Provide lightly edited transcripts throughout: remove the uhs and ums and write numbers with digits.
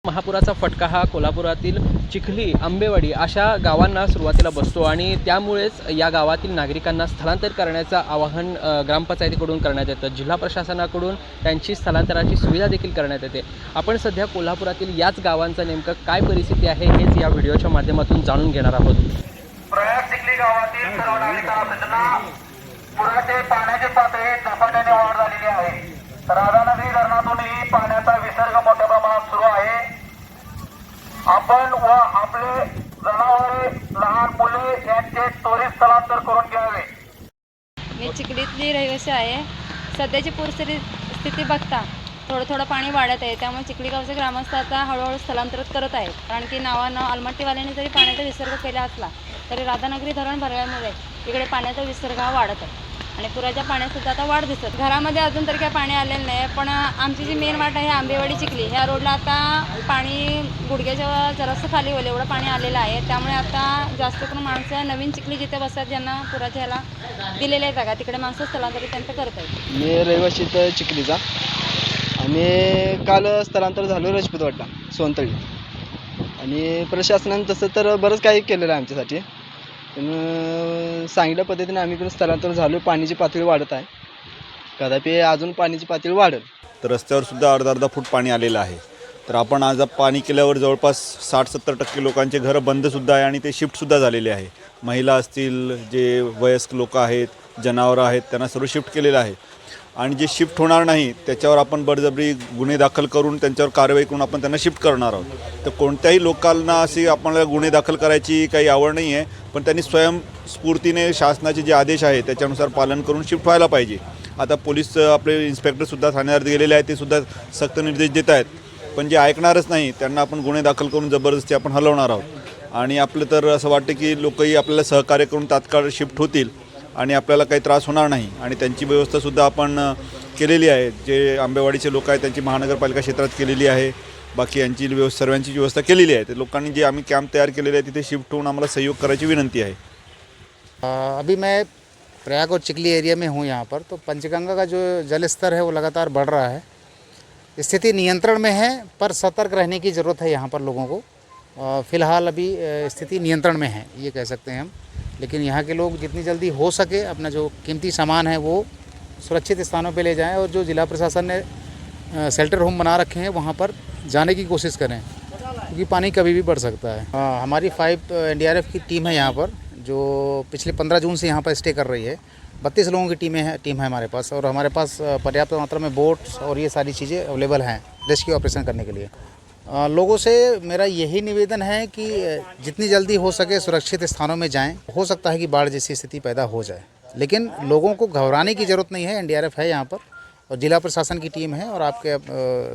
महापुराचा फटका हा कोल्हापुरातील चिखली, आंबेवाडी अशा गावांना सुरुवातीला बसतो आणि त्यामुळेच या गावातील नागरिकांना स्थलांतर करण्याचं आवाहन ग्रामपंचायतीकडून करण्यात येतं। जिल्हा प्रशासनाकडून त्यांची स्थलांतराची सुविधा देखील करण्यात येते। आपण सध्या कोल्हापुरातील याच गावांचं नेमकं काय परिस्थिती आहे हेच या व्हिडिओच्या माध्यमातून जाणून घेणार आहोत। प्रयाग चिखली गावातील सर्व नागरिकांना सूचना, पुराचे पाण्याची पातळी झपाट्याने वाढ झालेली आहे। राधानगरी धरणातूनही पाण्याचा विसर्ग मोठ्या प्रमाणात सुरू आहे। आपण व आपले जनावरे, लहान मुले यांचे त्वरित स्थलांतर करून घ्यावे। मी चिखलीतली रहिवासी आहे। सध्याची पूरस्थिती बघता थोडं पाणी वाढत आहे, त्यामुळे चिखली गावचे ग्रामस्थ आता हळूहळू स्थलांतरित करत आहेत। कारण की नावानं आलमट्टीवाल्यांनी जरी पाण्याचा विसर्ग केला असला तरी राधानगरी धरण भरल्यामुळे इकडे पाण्याचा विसर्ग हा वाढत आहे आणि पुराच्या पाण्यातसुद्धा आता वाढ दिसत। घरामध्ये अजून तरी काय पाणी आलेलं नाही, पण आमची जी मेन वाट आहे आंबेवाडी चिखली ह्या रोडला आता पाणी गुडघ्याच्या जरासं खाली होईल एवढं पाणी आलेलं आहे। त्यामुळे आता जास्त करून माणसं नवीन चिखली जिथे बसतात, ज्यांना पुराच्या ह्याला दिलेल्या जागा तिकडे माणसं स्थलांतरित त्यांचं करत आहेत। मी रहिवासी तर चिखलीचा आणि काल स्थलांतर झालो राजपूतवाडला सोनतळी आणि प्रशासनाने तसं तर बरंच काही केलेलं आहे आमच्यासाठी, पण सांगितल्या पद्धतीने आम्ही पण स्थलांतर झालो। पाण्याची पातळी वाढत आहे, कदापि अजून पाण्याची पातळी वाढेल। तर रस्त्यावर सुद्धा अर्धा फूट पाणी आलेलं आहे। तर आपण आज पाणी केल्यावर जवळपास 60-70% लोकांचे घरं बंदसुद्धा आहे आणि ते शिफ्टसुद्धा झालेले आहे। महिला असतील, जे वयस्क लोक आहेत, जनावरं आहेत, त्यांना सर्व शिफ्ट केलेलं आहे आणि जे शिफ्ट होणार नाही त्याच्यावर आपण बळजबरी गुन्हे दाखल करून त्यांच्यावर कारवाई करून आपण त्यांना शिफ्ट करणार आहोत। तर कोणत्याही लोकांना असे आपल्याला गुन्हे दाखल करायची काही आवड नाही आहे, पण त्यांनी स्वयंस्फूर्तीने शासनाचे जे आदेश आहे त्याच्यानुसार पालन करून शिफ्ट व्हायला पाहिजे। आता पोलीस आपले इन्स्पेक्टरसुद्धा ठाण्यावर गेलेले आहेत, ते सुद्धा सक्त निर्देश देत आहेत, पण जे ऐकणारच नाही त्यांना आपण गुन्हे दाखल करून जबरदस्ती आपण हलवणार आहोत। आणि आपलं तर असं वाटतं की लोकही आपल्याला सहकार्य करून तात्काळ शिफ्ट होतील आणि आपल्याला काही त्रास होणार नाही आणि त्यांची व्यवस्थासुद्धा आपण केलेली आहे। जे आंबेवाडीचे लोक आहेत त्यांची महानगरपालिका क्षेत्रात केलेली आहे, बाकी यांची सर्वांची व्यवस्था केलेली आहे। तर लोकांनी जे आम्ही कॅम्प तयार केलेले आहे तिथे शिफ्ट होऊन आम्हाला सहयोग करायची विनंती आहे। अभी मैं प्रयाग और चिखली एरिया में हूँ यहाँ पर, तो पंचगंगा का जो जल स्तर है वो लगातार बढ़ रहा है। स्थिति नियंत्रण में है, पर सतर्क रहने की ज़रूरत है यहाँ पर लोगों को। फ़िलहाल अभी स्थिति नियंत्रण में है ये कह सकते हैं हम, लेकिन यहाँ के लोग जितनी जल्दी हो सके अपना जो कीमती सामान है वो सुरक्षित स्थानों पे ले जाएं और जो जिला प्रशासन ने शेल्टर होम बना रखे हैं वहाँ पर जाने की कोशिश करें, क्योंकि पानी कभी भी बढ़ सकता है। हमारी 5 NDRF की टीम है यहाँ पर, जो पिछले 15 जून से यहाँ पर स्टे कर रही है। 32 लोगों की टीम है हमारे पास, और हमारे पास पर्याप्त मात्रा में बोट्स और ये सारी चीज़ें अवेलेबल हैं रेस्क्यू ऑपरेशन करने के लिए। लोगों से मेरा यही निवेदन है कि जितनी जल्दी हो सके सुरक्षित स्थानों में जाएं। हो सकता है कि बाढ़ जैसी स्थिति पैदा हो जाए, लेकिन लोगों को घबराने की ज़रूरत नहीं है। NDRF है यहाँ पर और जिला प्रशासन की टीम है और आपके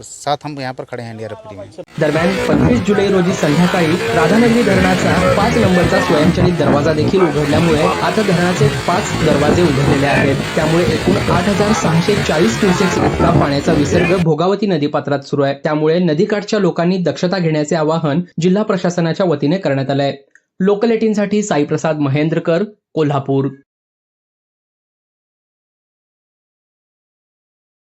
साथ हम यहाँ पर खड़े हैं NDRF की टीम में। दरम्यान 25 जुलै रोजी संध्याकाळी राधानगरी धरणाचा 5 नंबरचा स्वयंचलित दरवाजा देखील उघडल्यामुळे आता धरणाचे 5 दरवाजे उघडलेले आहेत। त्यामुळे एकूण 8640 क्युसेक्स इतका पाण्याचा विसर्ग भोगावती नदीपात्रात सुरू आहे। त्यामुळे नदीकाठच्या लोकांनी दक्षता घेण्याचे आवाहन जिल्हा प्रशासनाच्या वतीने करण्यात आले आहे। लोकल 18 साठी साईप्रसाद महेंद्रकर, कोल्हापूर।